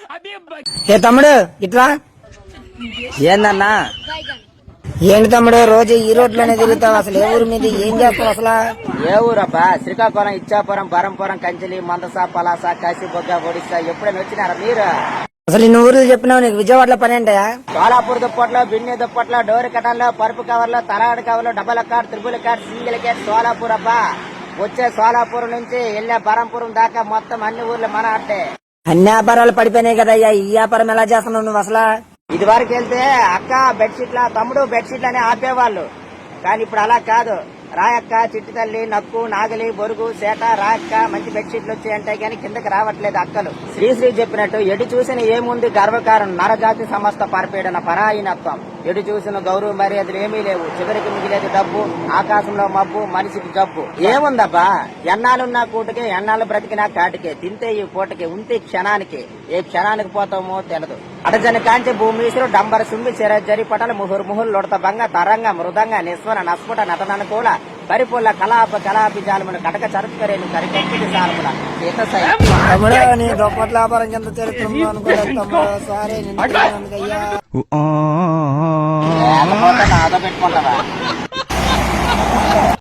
ఏ తమ్ముడు ఇట్లా ఏందన్నా? ఏంటి తమ్ముడు రోజు ఈ రోడ్లోనే తిరుగుతావు? అసలు ఏ ఊరు మీద ఏం చేస్తావు అసలు? ఏ ఊరబ్బా? శ్రీకాకుళం, ఇచ్చాపురం, బరంపురం, కంచిలి, మందస, పలాస, కాశీబొగ్గ, ఒడిశా ఎప్పుడైనా వచ్చినారా మీరు? అసలు ఇన్ని ఊర్లు చెప్పినావు, నీకు విజయవాడలో పని ఏంటయా? సోలాపూర్ దుప్పట్లో, బిన్ని దుప్పట్లో, డోర్ కటన్లో, పరుపు కవర్లో, తరాడు కవర్లో, double card, triple card, single card Solapur అబ్బా. వచ్చే సోలాపూర్ నుంచి వెళ్లే బరంపురం దాకా మొత్తం అన్ని ఊర్లు మన అట్టే. అన్ని వ్యాపారాలు పడిపోయినాయి కదయ్యా, ఈ వ్యాపారం ఎలా చేస్తున్నావు నువ్వు అసలు? ఇది వరకు వెళ్తే అక్క బెడ్షీట్ల, తమ్ముడు బెడ్షీట్లు అని ఆపేవాళ్ళు. కానీ ఇప్పుడు అలా కాదు. రాయక్క, చిట్టి తల్లి, నక్కు, నాగలి, బొరుగు, సేట, రాయక్క మంచి బెడ్షీట్లు వచ్చాయంటే గానీ కిందకి రావట్లేదు అక్కలు. శ్రీశ్రీ చెప్పినట్టు ఎటు చూసిన ఏముంది గర్వకారం, నరజాతి సమస్త పరపీడన పరాయినత్వం. ఎటు చూసిన గౌరవ మర్యాదలు ఏమీ లేవు, చివరికి మిగిలేదు డబ్బు, ఆకాశంలో మబ్బు, మనిషికి జబ్బు. ఏముందబ్బా? ఎన్నాళ్ళున్నా కూటకే, ఎన్నాళ్ళు బ్రతికినా కాటికే, తింటే ఈ పూటకి, ఉంటే క్షణానికి, ఏ క్షణానికి పోతామో తెలదు. అడజని కాంచి భూమీశ్వరు డంబర సుంబి చిర జరిపటలు ముహుర్ ముహుర్ లొడత భంగ తరంగ మృదంగ నిస్వర నస్ఫుట నటననుకూల పరిపూల కలాప కలాపి జాలమును కటక చరుపుకరేను కరికట్టి సాలముల తమ్ముడు నీ దుప్పట్ల వ్యాపారం ఎంత చరిత్రలో అనుకోలేదు తమ్ముడు. సారీ నిన్ను అయ్యా ఆదో పెట్టుకుంటావా?